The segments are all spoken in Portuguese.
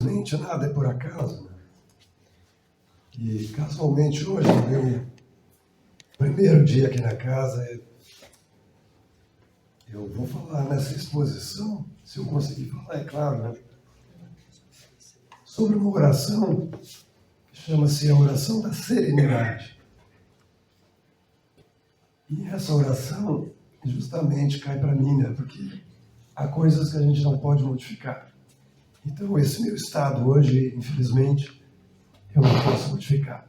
Gente, nada é por acaso, né? E casualmente hoje, no meu primeiro dia aqui na casa, eu vou falar nessa exposição, se eu conseguir falar, é claro, né? Sobre uma oração que chama-se a oração da serenidade. E essa oração justamente cai para mim, né? Porque há coisas que a gente não pode modificar. Então, esse meu estado hoje, infelizmente, eu não posso modificar.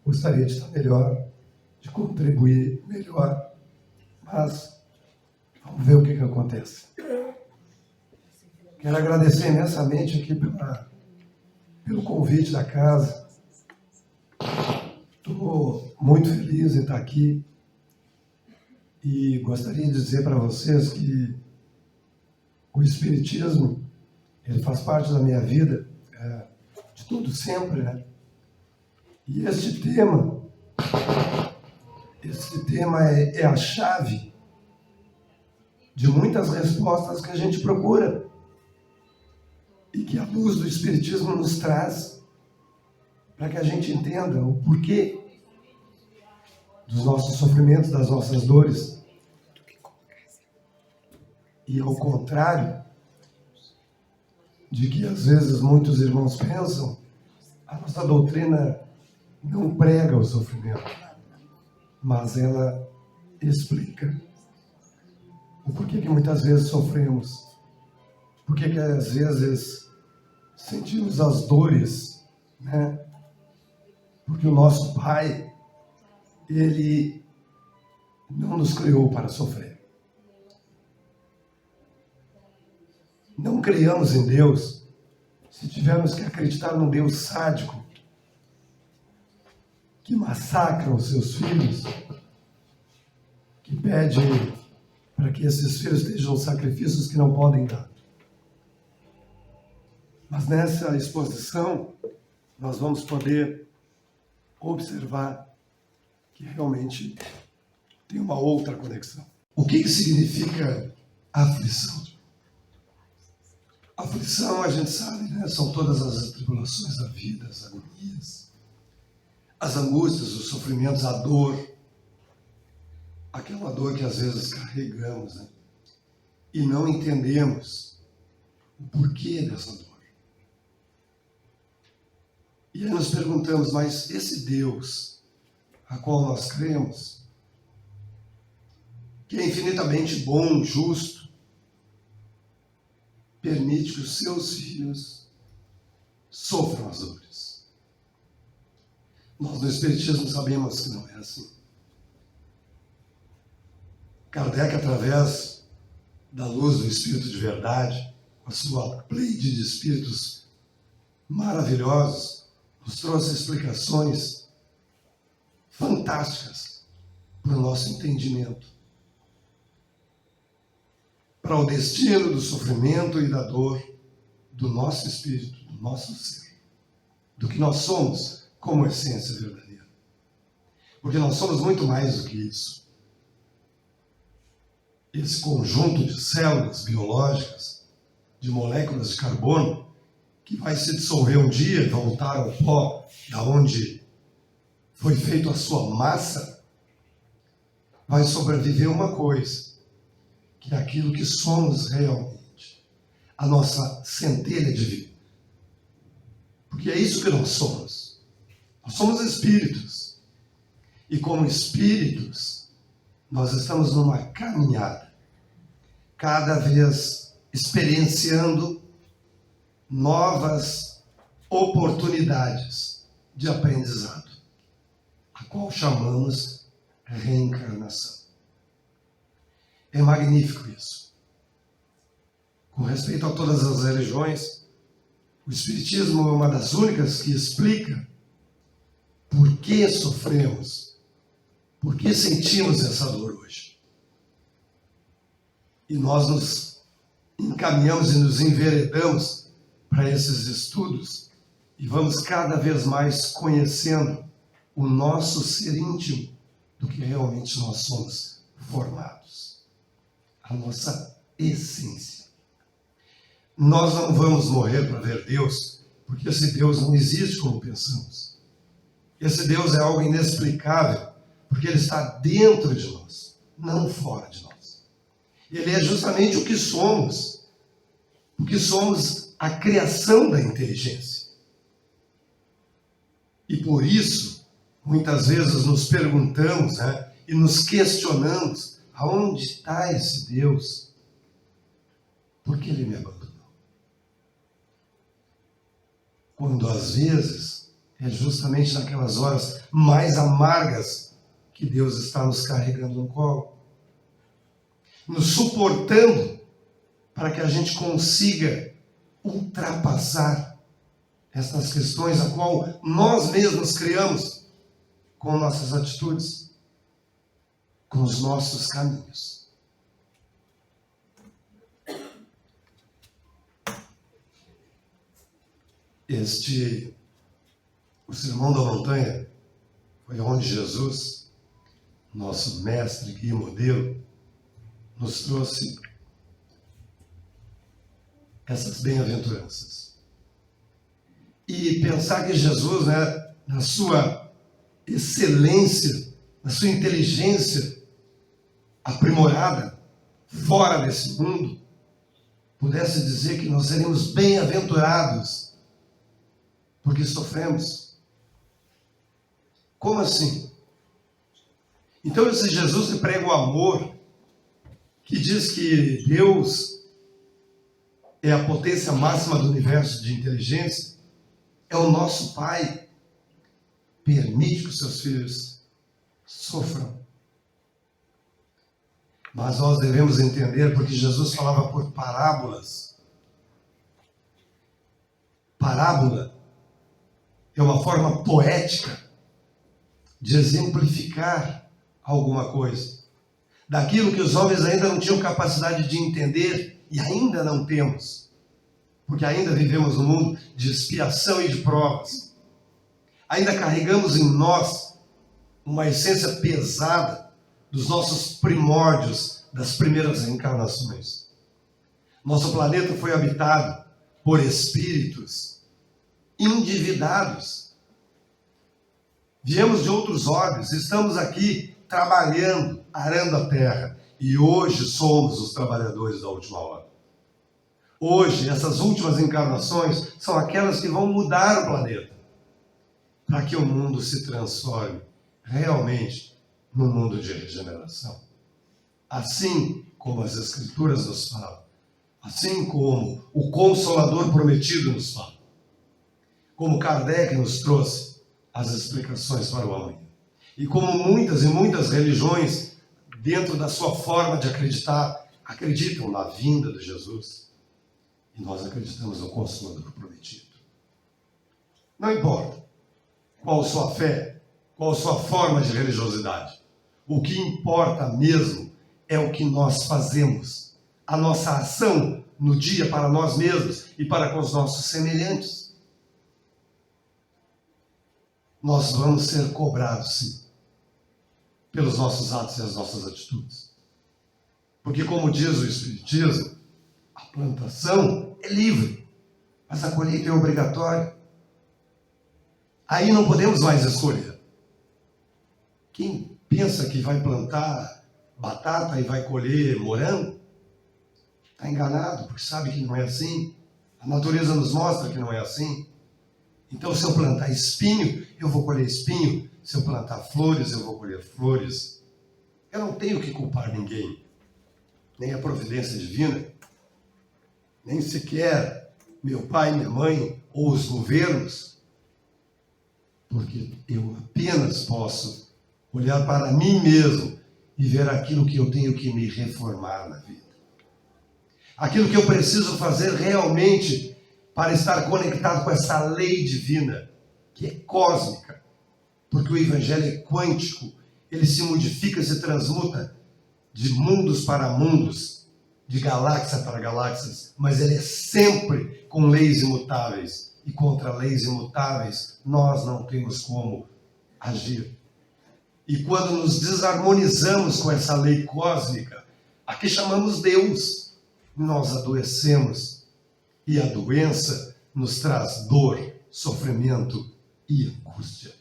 Gostaria de estar melhor, de contribuir melhor, mas vamos ver o que acontece. Quero agradecer imensamente aqui pelo convite da casa. Estou muito feliz em estar aqui e gostaria de dizer para vocês que o Espiritismo, ele faz parte da minha vida, de tudo sempre, né? E esse tema é a chave de muitas respostas que a gente procura e que a luz do Espiritismo nos traz para que a gente entenda o porquê dos nossos sofrimentos, das nossas dores. E ao contrário de que às vezes muitos irmãos pensam, a nossa doutrina não prega o sofrimento, mas ela explica o porquê que muitas vezes sofremos, porquê que às vezes sentimos as dores, né? Porque o nosso Pai, Ele não nos criou para sofrer. Não criamos em Deus se tivermos que acreditar num Deus sádico, que massacra os seus filhos, que pede para que esses filhos estejam sacrifícios que não podem dar. Mas nessa exposição, nós vamos poder observar que realmente tem uma outra conexão. O que significa aflição? Aflição, a gente sabe, né? São todas as tribulações da vida, as agonias, as angústias, os sofrimentos, a dor, aquela dor que às vezes carregamos, né? E não entendemos o porquê dessa dor. E aí nos perguntamos, mas esse Deus a qual nós cremos, que é infinitamente bom, justo, permite que os seus filhos sofram as dores. Nós no Espiritismo sabemos que não é assim. Kardec, através da luz do Espírito de Verdade, com a sua pleide de espíritos maravilhosos, nos trouxe explicações fantásticas para o nosso entendimento, para o destino do sofrimento e da dor do nosso espírito, do nosso ser, do que nós somos como essência verdadeira. Porque nós somos muito mais do que isso. Esse conjunto de células biológicas, de moléculas de carbono, que vai se dissolver um dia e voltar ao pó, da onde foi feita a sua massa, vai sobreviver uma coisa, que é aquilo que somos realmente, a nossa centelha divina. Porque é isso que nós somos. Nós somos espíritos. E como espíritos, nós estamos numa caminhada, cada vez experienciando novas oportunidades de aprendizado, a qual chamamos reencarnação. É magnífico isso. Com respeito a todas as religiões, o Espiritismo é uma das únicas que explica por que sofremos, por que sentimos essa dor hoje. E nós nos encaminhamos e nos enveredamos para esses estudos e vamos cada vez mais conhecendo o nosso ser íntimo do que realmente nós somos formados. A nossa essência. Nós não vamos morrer para ver Deus Porque esse Deus não existe como pensamos. Esse Deus é algo inexplicável, porque Ele está dentro de nós, não fora de nós. Ele é justamente o que somos, porque somos a criação da inteligência. E por isso, muitas vezes nos perguntamos, e nos questionamos, aonde está esse Deus? Por que Ele me abandonou? Quando às vezes é justamente naquelas horas mais amargas que Deus está nos carregando no colo, nos suportando para que a gente consiga ultrapassar essas questões a qual nós mesmos criamos com nossas atitudes, com os nossos caminhos. O Sermão da Montanha foi onde Jesus, nosso mestre, guia e modelo, nos trouxe essas bem-aventuranças. E pensar que Jesus, na sua excelência, na sua inteligência aprimorada, fora desse mundo, pudesse dizer que nós seremos bem-aventurados porque sofremos. Como assim? Então esse Jesus que prega o amor, que diz que Deus é a potência máxima do universo de inteligência, é o nosso Pai, permite que os seus filhos sofram. Mas nós devemos entender, porque Jesus falava por parábolas. Parábola é uma forma poética de exemplificar alguma coisa, daquilo que os homens ainda não tinham capacidade de entender, e ainda não temos, porque ainda vivemos num mundo de expiação e de provas. Ainda carregamos em nós uma essência pesada dos nossos primórdios, das primeiras reencarnações. Nosso planeta foi habitado por espíritos endividados. Viemos de outros orbes, estamos aqui trabalhando, arando a terra, e hoje somos os trabalhadores da última hora. Hoje, essas últimas encarnações são aquelas que vão mudar o planeta, para que o mundo se transforme realmente num mundo de regeneração. Assim como as Escrituras nos falam, assim como o Consolador prometido nos fala, como Kardec nos trouxe as explicações para o amanhã. E como muitas e muitas religiões, dentro da sua forma de acreditar, acreditam na vinda de Jesus. E nós acreditamos no Consolador prometido. Não importa qual sua fé, qual sua forma de religiosidade. O que importa mesmo é o que nós fazemos. A nossa ação no dia para nós mesmos e para com os nossos semelhantes. Nós vamos ser cobrados, sim, pelos nossos atos e as nossas atitudes. Porque, como diz o Espiritismo, a plantação é livre, mas a colheita é obrigatória. Aí não podemos mais escolher. Quem pensa que vai plantar batata e vai colher morango, está enganado, porque sabe que não é assim. A natureza nos mostra que não é assim. Então, se eu plantar espinho, eu vou colher espinho. Se eu plantar flores, eu vou colher flores. Eu não tenho que culpar ninguém, nem a providência divina, nem sequer meu pai, minha mãe ou os governos, porque eu apenas posso olhar para mim mesmo e ver aquilo que eu tenho que me reformar na vida. Aquilo que eu preciso fazer realmente para estar conectado com essa lei divina, que é cósmica, porque o Evangelho é quântico, ele se modifica, se transmuta de mundos para mundos, de galáxia para galáxias, mas ele é sempre com leis imutáveis, e contra leis imutáveis nós não temos como agir. E quando nos desarmonizamos com essa lei cósmica, a que chamamos Deus, nós adoecemos. E a doença nos traz dor, sofrimento e angústia.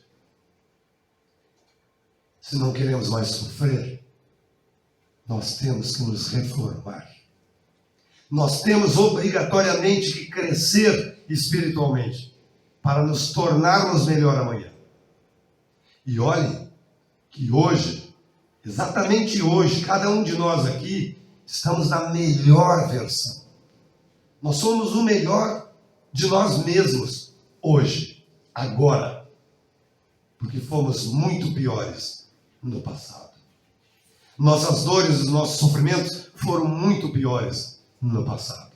Se não queremos mais sofrer, nós temos que nos reformar. Nós temos obrigatoriamente que crescer espiritualmente para nos tornarmos melhor amanhã. E olhe que hoje, exatamente hoje, cada um de nós aqui, estamos na melhor versão. Nós somos o melhor de nós mesmos hoje, agora, porque fomos muito piores no passado. Nossas dores, os nossos sofrimentos foram muito piores no passado.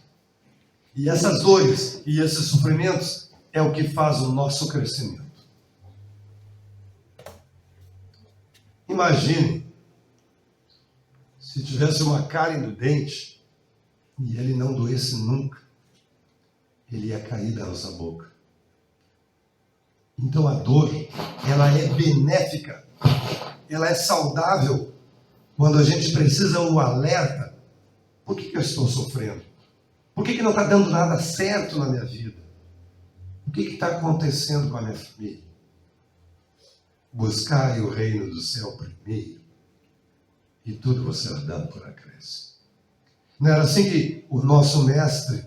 E essas dores e esses sofrimentos é o que faz o nosso crescimento. Imagine se tivesse uma cárie no dente e ele não doesse nunca, ele ia cair da nossa boca. Então a dor, ela é benéfica, ela é saudável quando a gente precisa um alerta. Por que eu estou sofrendo? Por que não está dando nada certo na minha vida? O que está acontecendo com a minha família? Buscai o reino do céu primeiro, e tudo vos será dado por acréscimo. Não era assim que o nosso mestre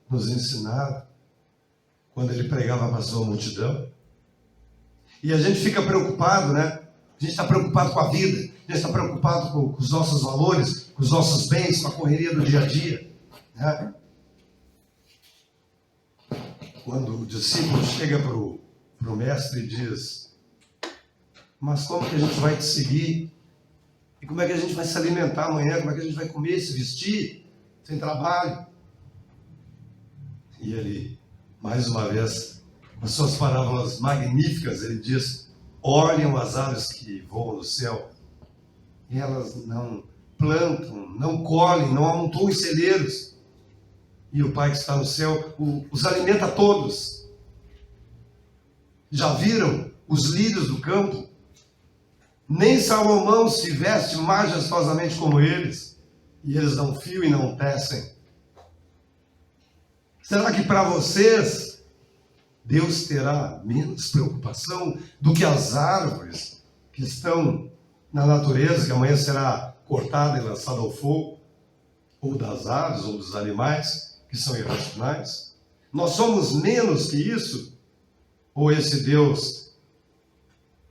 nos ensinava, quando ele pregava para a sua multidão? E a gente fica preocupado, né? A gente está preocupado com a vida, a gente está preocupado com os nossos valores, com os nossos bens, com a correria do dia a dia, né? Quando o discípulo chega para o mestre e diz: mas como que a gente vai te seguir? E como é que a gente vai se alimentar amanhã? Como é que a gente vai comer, se vestir, sem trabalho? E ele, mais uma vez, com suas parábolas magníficas, ele diz: olhem as aves que voam no céu. E elas não plantam, não colhem, não amontoam os celeiros. E o Pai que está no céu os alimenta a todos. Já viram os lírios do campo? Nem Salomão se veste majestosamente como eles. E eles não fiam e não tecem. Será que para vocês Deus terá menos preocupação do que as árvores que estão na natureza, que amanhã será cortada e lançada ao fogo? Ou das aves, ou dos animais que são irracionais? Nós somos menos que isso? Ou esse Deus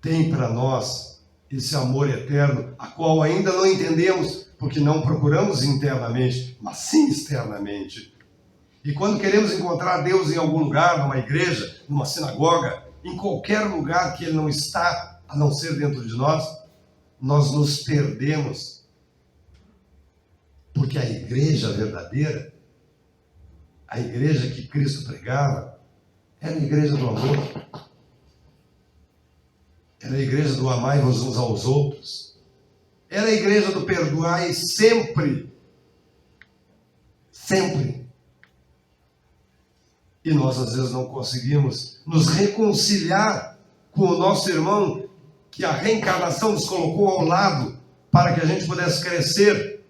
tem para nós esse amor eterno, a qual ainda não entendemos, porque não procuramos internamente, mas sim externamente? E quando queremos encontrar Deus em algum lugar, numa igreja, numa sinagoga, em qualquer lugar que Ele não está, a não ser dentro de nós, nós nos perdemos. Porque a igreja verdadeira, a igreja que Cristo pregava, era a igreja do amor. Era a igreja do amai-vos uns aos outros. Era a igreja do perdoai sempre. Sempre. E nós, às vezes, não conseguimos nos reconciliar com o nosso irmão, que a reencarnação nos colocou ao lado, para que a gente pudesse crescer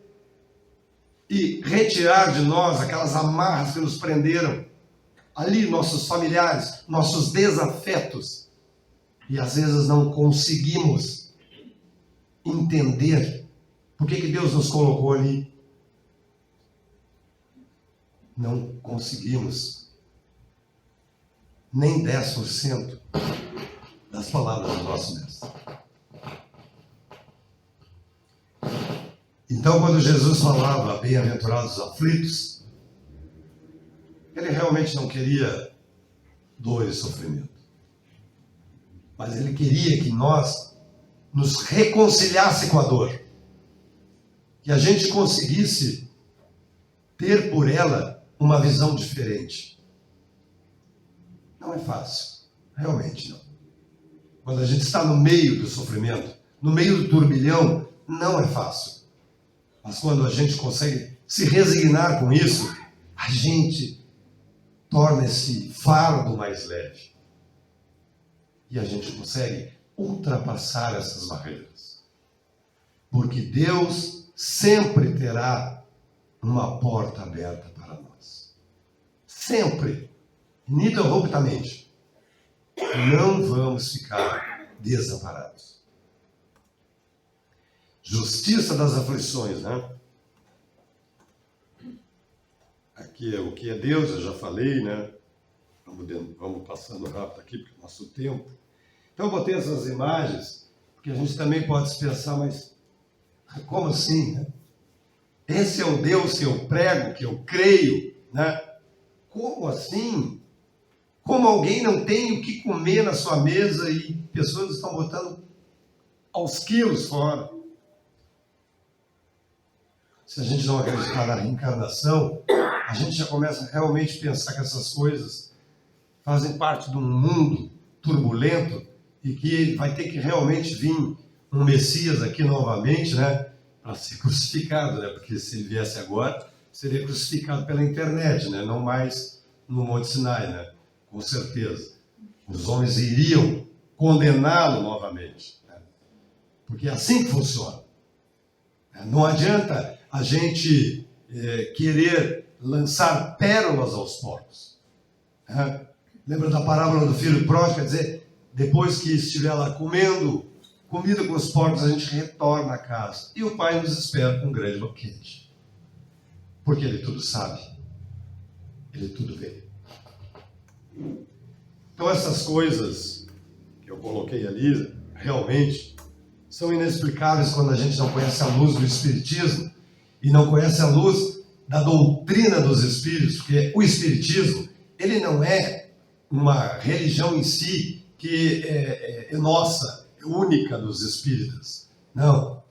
e retirar de nós aquelas amarras que nos prenderam. Ali, nossos familiares, nossos desafetos. E às vezes não conseguimos entender por que Deus nos colocou ali. Não conseguimos nem 10% das palavras do nosso mestre. Então, quando Jesus falava bem-aventurados os aflitos, ele realmente não queria dor e sofrimento. Mas ele queria que nós nos reconciliasse com a dor. Que a gente conseguisse ter por ela uma visão diferente. Não é fácil. Realmente não. Quando a gente está no meio do sofrimento, no meio do turbilhão, não é fácil. Mas quando a gente consegue se resignar com isso, a gente torna esse fardo mais leve. E a gente consegue ultrapassar essas barreiras. Porque Deus sempre terá uma porta aberta para nós. Sempre. ininterruptamente. Não vamos ficar desamparados. Justiça das aflições, né? Aqui é o que é Deus, eu já falei, né? Vamos passando rápido aqui, porque é o nosso tempo. Então eu botei essas imagens, porque a gente também pode se pensar, mas como assim, né? Esse é o Deus que eu prego, que eu creio, né? Como assim? Como alguém não tem o que comer na sua mesa e pessoas estão botando aos quilos fora? Se a gente não acreditar na reencarnação, a gente já começa a realmente pensar que essas coisas fazem parte de um mundo turbulento e que vai ter que realmente vir um Messias aqui novamente, né? Para ser crucificado, né? Porque se ele viesse agora, seria crucificado pela internet, né? Não mais no Monte Sinai, né? Com certeza. Os homens iriam condená-lo novamente, né? Porque é assim que funciona. Não adianta a gente querer lançar pérolas aos porcos. Lembra da parábola do filho pródigo? Quer dizer, depois que estiver lá comendo comida com os porcos, a gente retorna a casa. E o pai nos espera com um grande banquete. Porque ele tudo sabe. Ele tudo vê. Então essas coisas que eu coloquei ali, realmente, são inexplicáveis quando a gente não conhece a luz do Espiritismo e não conhece a luz da doutrina dos Espíritos, porque o Espiritismo, ele não é uma religião em si que é nossa, é única dos espíritas. Não.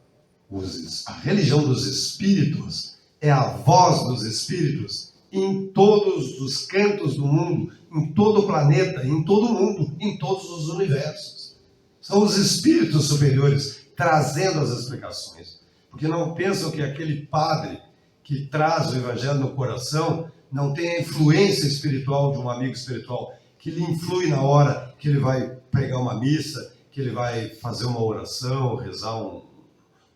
A religião dos Espíritos é a voz dos Espíritos em todos os cantos do mundo, em todo o planeta, em todo o mundo, em todos os universos. São os espíritos superiores trazendo as explicações. Porque não pensam que aquele padre que traz o evangelho no coração não tem a influência espiritual de um amigo espiritual, que lhe influi na hora que ele vai pregar uma missa, que ele vai fazer uma oração, rezar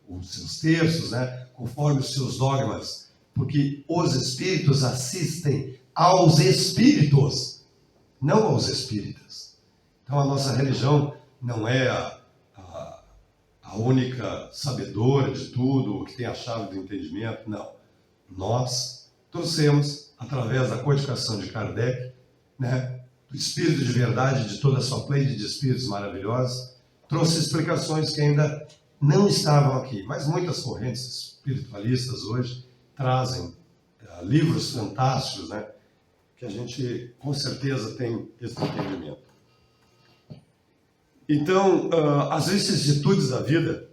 os seus terços, né, conforme os seus dogmas. Porque os espíritos assistem aos espíritos, não aos espíritas. Então a nossa religião não é a única sabedora de tudo, que tem a chave do entendimento, não. Nós trouxemos, através da codificação de Kardec, né, do Espírito de Verdade, de toda a sua pleide de espíritos maravilhosos, trouxe explicações que ainda não estavam aqui, mas muitas correntes espiritualistas hoje trazem livros fantásticos, né, que a gente com certeza tem esse entendimento. Então, as vicissitudes da vida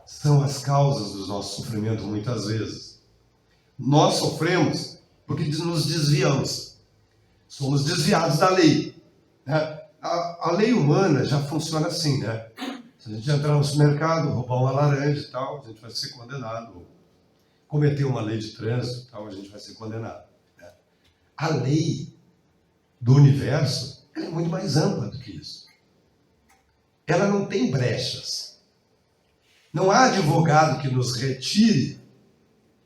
são as causas do nosso sofrimento muitas vezes. Nós sofremos porque nos desviamos. Somos desviados da lei, né? A lei humana já funciona assim, né? Se a gente entrar no supermercado, roubar uma laranja e tal, a gente vai ser condenado. Cometer uma lei de trânsito e tal, a gente vai ser condenado, né? A lei do universo, ela é muito mais ampla do que isso. Ela não tem brechas. Não há advogado que nos retire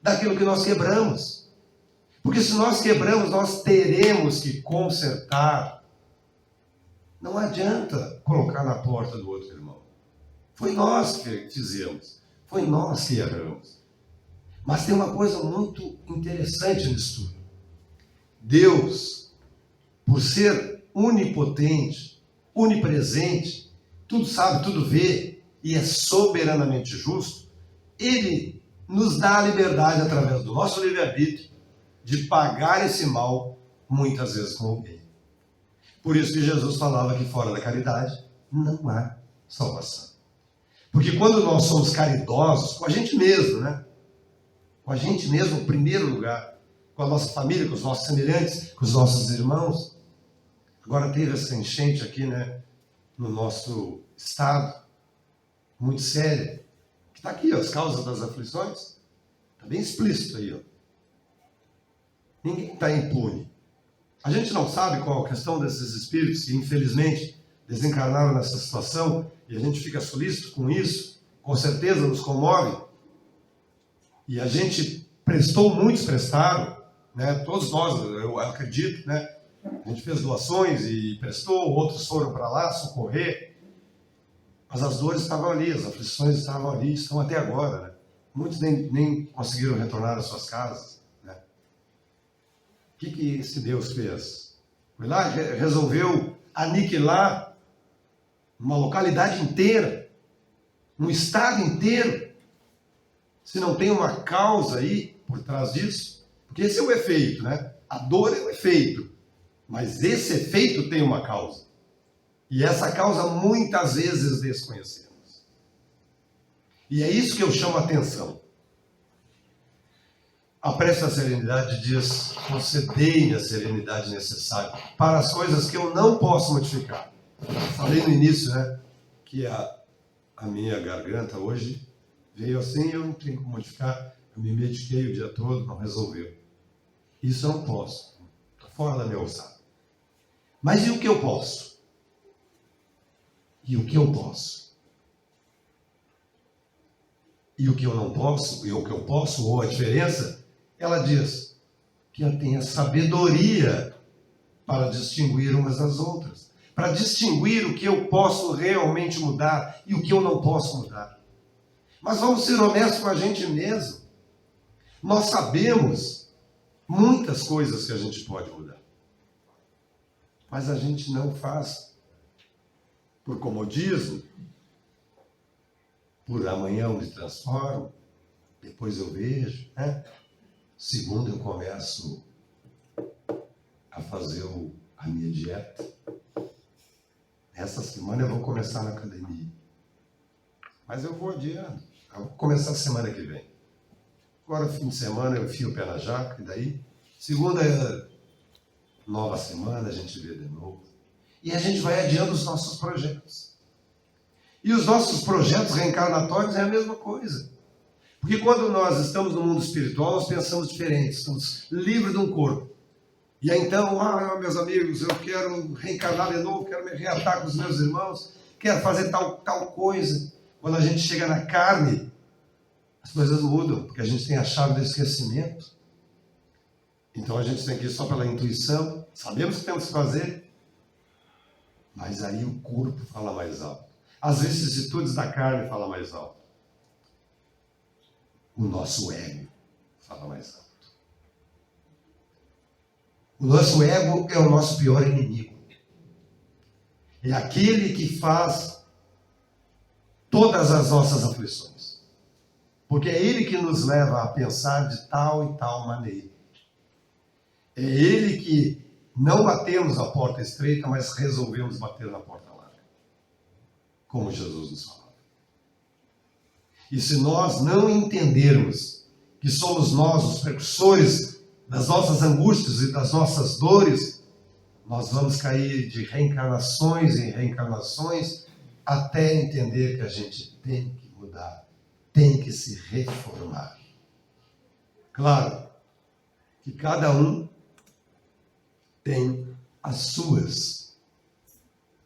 daquilo que nós quebramos. Porque se nós quebramos, nós teremos que consertar. Não adianta colocar na porta do outro irmão. Foi nós que fizemos. Foi nós que erramos. Mas tem uma coisa muito interessante nisso tudo. Deus, por ser onipotente, onipresente, tudo sabe, tudo vê, e é soberanamente justo, Ele nos dá a liberdade, através do nosso livre-arbítrio, de pagar esse mal, muitas vezes com o bem. Por isso que Jesus falava que fora da caridade não há salvação. Porque quando nós somos caridosos com a gente mesmo, né? Com a gente mesmo, em primeiro lugar, com a nossa família, com os nossos semelhantes, com os nossos irmãos. Agora teve essa enchente aqui, né? No nosso estado, muito séria. Que está aqui, ó, as causas das aflições. Está bem explícito aí, ó. Ninguém está impune. A gente não sabe qual a questão desses espíritos que, infelizmente, desencarnaram nessa situação, e a gente fica solícito com isso, com certeza nos comove. E a gente muitos prestaram, né? Todos nós, eu acredito, né? A gente fez doações e prestou, outros foram para lá socorrer, mas as dores estavam ali, as aflições estavam ali, estão até agora, né? Muitos nem conseguiram retornar às suas casas, né? O que esse Deus fez? Foi lá, resolveu aniquilar uma localidade inteira, um estado inteiro, se não tem uma causa aí por trás disso, porque esse é o efeito, né? A dor é o efeito, mas esse efeito tem uma causa, e essa causa muitas vezes desconhecemos, e é isso que eu chamo a atenção. A prece da serenidade diz: concedei-me a serenidade necessária para as coisas que eu não posso modificar. Falei no início, né, que a minha garganta hoje veio assim, eu não tenho como modificar, eu me mediquei o dia todo, não resolveu. Isso eu não posso, está fora da minha alçada. Mas e o que eu posso? E o que eu posso? E o que eu não posso, e o que eu posso, ou a diferença, ela diz que eu tenha sabedoria para distinguir umas das outras, para distinguir o que eu posso realmente mudar e o que eu não posso mudar. Mas vamos ser honestos com a gente mesmo. Nós sabemos muitas coisas que a gente pode mudar, mas a gente não faz por comodismo, por amanhã eu me transformo, depois eu vejo, né? Segundo, eu começo a fazer a minha dieta. Essa semana eu vou começar na academia, mas eu vou adiando. Eu vou começar a semana que vem. Agora, fim de semana, eu enfio o pé na jaca, e daí, segunda, nova semana, a gente vê de novo. E a gente vai adiando os nossos projetos. E os nossos projetos reencarnatórios é a mesma coisa. Porque quando nós estamos no mundo espiritual, nós pensamos diferente, estamos livres de um corpo. E aí, então, meus amigos, eu quero reencarnar de novo, quero me reatar com os meus irmãos, quero fazer tal coisa. Quando a gente chega na carne, as coisas mudam, porque a gente tem a chave do esquecimento. Então a gente tem que ir só pela intuição, sabemos o que temos que fazer, mas aí o corpo fala mais alto. As vicissitudes da carne falam mais alto. O nosso ego fala mais alto. O nosso ego é o nosso pior inimigo. É aquele que faz todas as nossas aflições. Porque é ele que nos leva a pensar de tal e tal maneira. É ele que não batemos a porta estreita, mas resolvemos bater na porta larga. Como Jesus nos falava. E se nós não entendermos que somos nós os precursores das nossas angústias e das nossas dores, nós vamos cair de reencarnações em reencarnações até entender que a gente tem que mudar, tem que se reformar. Claro que cada um tem as suas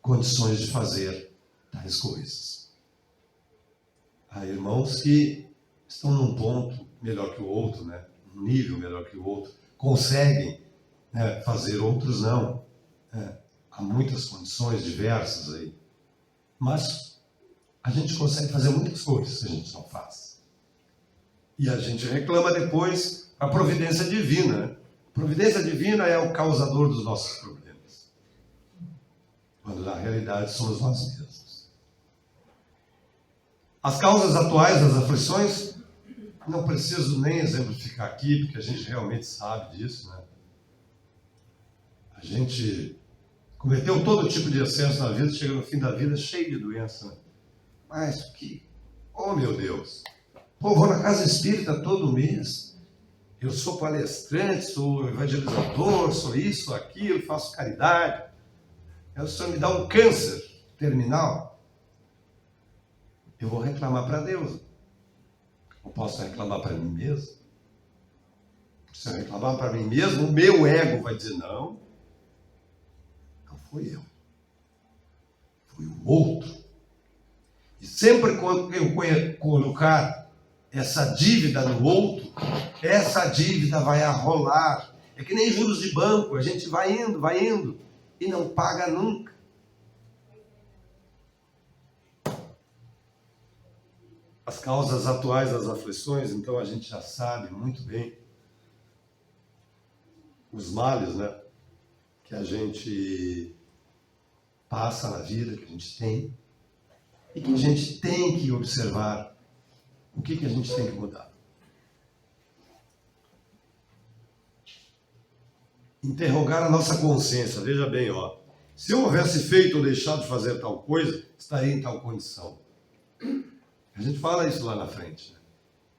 condições de fazer tais coisas. Há irmãos que estão num ponto melhor que o outro, né? Um nível melhor que o outro, conseguem, né, fazer, outros não. Há muitas condições diversas aí. Mas a gente consegue fazer muitas coisas que a gente não faz. E a gente reclama depois a providência divina, né? A providência divina é o causador dos nossos problemas. Quando na realidade somos nós mesmos. As causas atuais das aflições, não preciso nem exemplificar aqui, porque a gente realmente sabe disso, né? A gente cometeu todo tipo de excesso na vida, chega no fim da vida cheio de doença, né? Mas que, oh meu Deus, pô, vou na casa espírita todo mês, eu sou palestrante, sou evangelizador, sou isso, sou aquilo, faço caridade, o Senhor me dá um câncer terminal, eu vou reclamar para Deus. Eu posso reclamar para mim mesmo? Se eu reclamar para mim mesmo, o meu ego vai dizer, não fui eu, foi o outro. E sempre quando eu colocar essa dívida no outro, essa dívida vai arrolar É que nem juros de banco, a gente vai indo e não paga nunca. As causas atuais das aflições, então a gente já sabe muito bem os males, né, que a gente passa na vida, que a gente tem, e que a gente tem que observar o que a gente tem que mudar. Interrogar a nossa consciência, veja bem, ó. Se eu houvesse feito ou deixado de fazer tal coisa, estaria em tal condição. A gente fala isso lá na frente, né?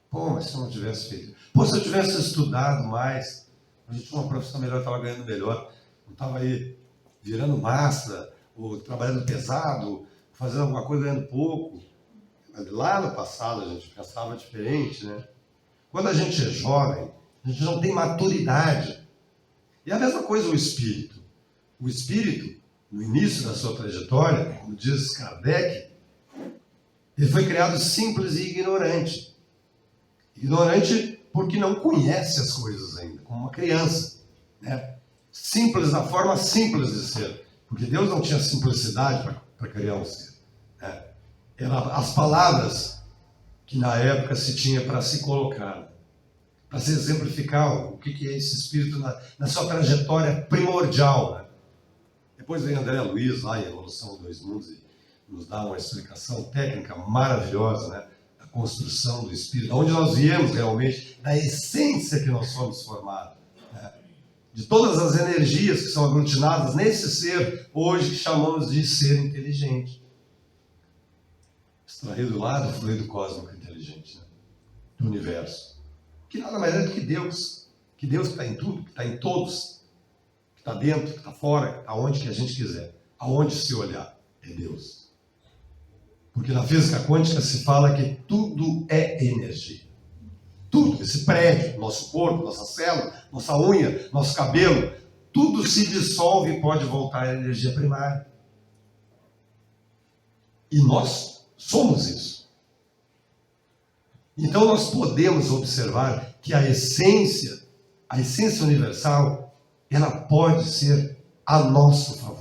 Pô, mas se eu não tivesse feito... Pô, se eu tivesse estudado mais, a gente tinha uma profissão melhor, estava ganhando melhor, não estava aí virando massa, ou trabalhando pesado, fazendo alguma coisa ganhando pouco. Mas lá no passado a gente pensava diferente, né? Quando a gente é jovem, a gente não tem maturidade. E a mesma coisa o espírito. O espírito, no início da sua trajetória, como diz Kardec, ele foi criado simples e ignorante. Ignorante porque não conhece as coisas ainda, como uma criança, né? Simples da forma simples de ser. Porque Deus não tinha simplicidade para criar um ser, né? Era as palavras que na época se tinha para se colocar, para se exemplificar o que é esse espírito na sua trajetória primordial, né? Depois vem André Luiz lá em Evolução dos Dois Mundos e nos dá uma explicação técnica maravilhosa, né, da construção do espírito, onde nós viemos realmente, da essência que nós somos formados, né, de todas as energias que são aglutinadas nesse ser, hoje que chamamos de ser inteligente. Extraído lá do fluido cósmico inteligente, né, do universo. Que nada mais é do que Deus que está em tudo, que está em todos, que está dentro, que está fora, que está onde que a gente quiser, aonde se olhar, é Deus. Porque na física quântica se fala que tudo é energia. Tudo, esse prédio, nosso corpo, nossa célula, nossa unha, nosso cabelo, tudo se dissolve e pode voltar à energia primária. E nós somos isso. Então nós podemos observar que a essência universal, ela pode ser a nosso favor.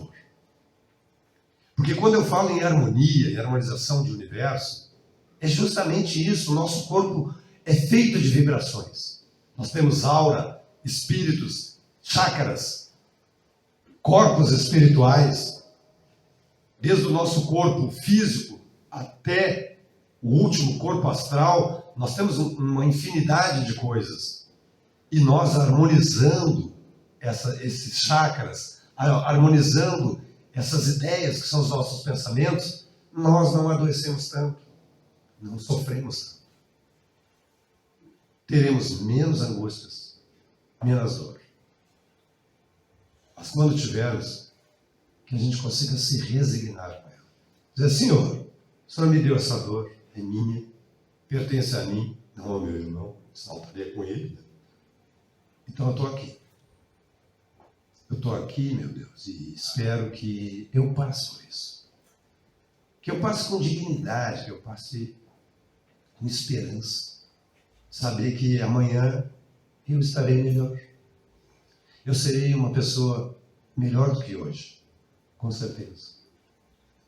Porque quando eu falo em harmonia, em harmonização de universo, é justamente isso. O nosso corpo é feito de vibrações. Nós temos aura, espíritos, chakras, corpos espirituais. Desde o nosso corpo físico até o último corpo astral, nós temos uma infinidade de coisas. E nós harmonizando esses chakras, harmonizando essas ideias que são os nossos pensamentos, nós não adoecemos tanto, não sofremos tanto. Teremos menos angústias, menos dor. Mas quando tivermos, que a gente consiga se resignar com ela. Dizer, Senhor, o Senhor me deu essa dor, é minha, pertence a mim, não ao meu irmão, senão eu estaria com ele. Então eu estou aqui. Eu estou aqui, meu Deus, e espero que eu passe por isso. Que eu passe com dignidade, que eu passe com esperança. Saber que amanhã eu estarei melhor. Eu serei uma pessoa melhor do que hoje, com certeza.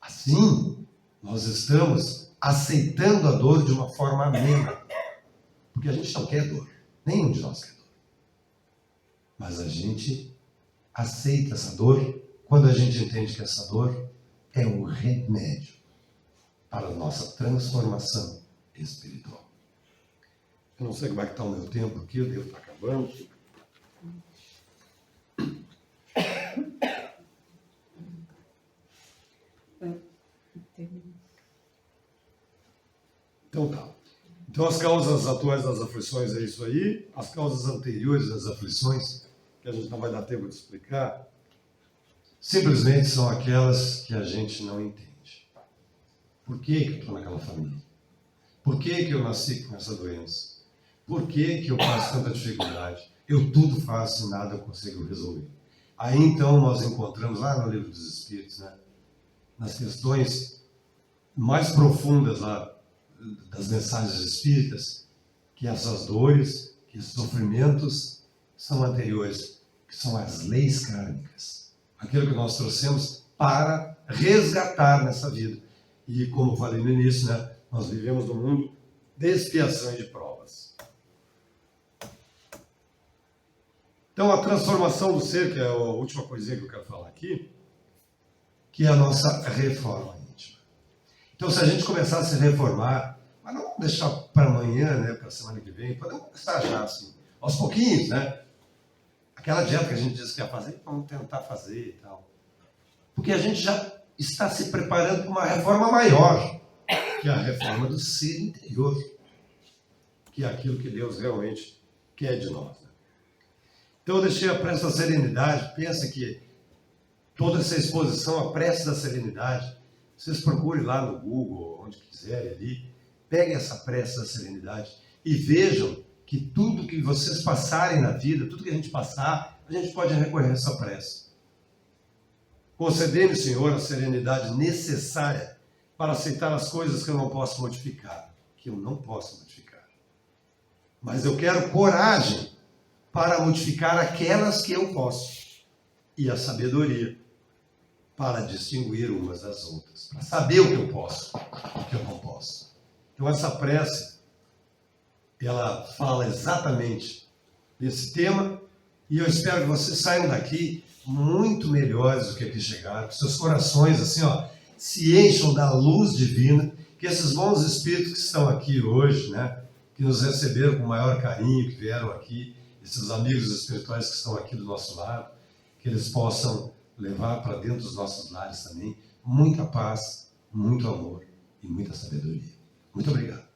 Assim, nós estamos aceitando a dor de uma forma amena. Porque a gente não quer dor. Nenhum de nós quer dor. Mas a gente aceita essa dor quando a gente entende que essa dor é um remédio para a nossa transformação espiritual. Eu não sei como é que está o meu tempo aqui, eu devo estar acabando. Então tá. Então as causas atuais das aflições é isso aí. As causas anteriores das aflições, que a gente não vai dar tempo de explicar, simplesmente são aquelas que a gente não entende. Por que eu estou naquela família? Por que eu nasci com essa doença? Por que eu passo tanta dificuldade? Eu tudo faço e nada eu consigo resolver. Aí então nós encontramos lá no Livro dos Espíritos, né, nas questões mais profundas lá das mensagens espíritas, que essas dores, que esses sofrimentos são anteriores que são as leis kármicas. Aquilo que nós trouxemos para resgatar nessa vida. E como falei no início, né, nós vivemos num mundo de expiação e de provas. Então a transformação do ser, que é a última coisinha que eu quero falar aqui, que é a nossa reforma íntima. Então se a gente começar a se reformar, mas não deixar para amanhã, né, para a semana que vem, podemos começar já assim, aos pouquinhos, né? Aquela dieta que a gente disse que ia fazer, vamos tentar fazer e tal. Porque a gente já está se preparando para uma reforma maior, que é a reforma do ser interior, que é aquilo que Deus realmente quer de nós. Né? Então eu deixei a prece da serenidade, pensa que toda essa exposição à prece da serenidade, vocês procurem lá no Google, onde quiserem ali, peguem essa prece da serenidade e vejam que tudo que vocês passarem na vida, tudo que a gente passar, a gente pode recorrer a essa prece. Concedei-me, Senhor, a serenidade necessária para aceitar as coisas que eu não posso modificar, que eu não posso modificar. Mas eu quero coragem para modificar aquelas que eu posso, e a sabedoria para distinguir umas das outras, para saber o que eu posso e o que eu não posso. Então essa prece, ela fala exatamente desse tema, e eu espero que vocês saiam daqui muito melhores do que aqui chegaram, que seus corações assim, ó, se encham da luz divina, que esses bons espíritos que estão aqui hoje, né, que nos receberam com o maior carinho, que vieram aqui, esses amigos espirituais que estão aqui do nosso lado, que eles possam levar para dentro dos nossos lares também muita paz, muito amor e muita sabedoria. Muito obrigado.